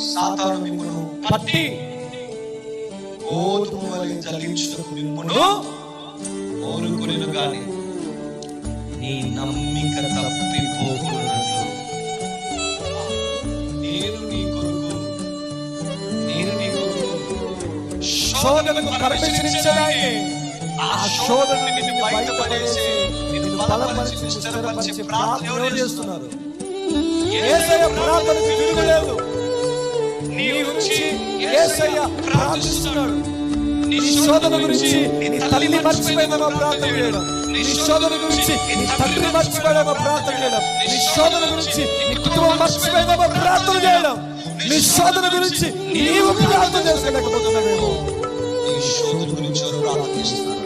సాతాను మిమ్మును పట్టి గోధుమ వలె జల్లించుటకు మిమ్మును కోరుకొనెను గాని నీ నమ్మిక తప్పిపోకున్నట్లు నేను నీ కొరకు శోధనకు ప్రవేశించడానికి ఆ శోధన నిన్ను బయటపడేసి నిన్ను బలపరిచి స్థిరపరిచి ప్రార్థన ఎవరు చేస్తున్నారు? యేసయ్య ప్రార్థన తిరుగులేదు. నీ గురించి యేసయ్య ప్రార్థిస్తున్నాడు. నీ శోధన గురించి నీ తల్లి మర్చిపోయిందేమో ప్రార్థన చేయడం, నీ శోధన గురించి నీ తండ్రి మర్చిపోయాడేమో ప్రార్థన చేయడం, నీ శోధన గురించి నీ కుటుంబం మర్చిపోయిందేమో ప్రార్థన చేయడం, నీ శోధన గురించి నీవు ప్రార్థన చేసుకోలేకపోతున్నావేమో. నీ శోధన గురించి ఎవరు ప్రార్థన చేస్తున్నారు?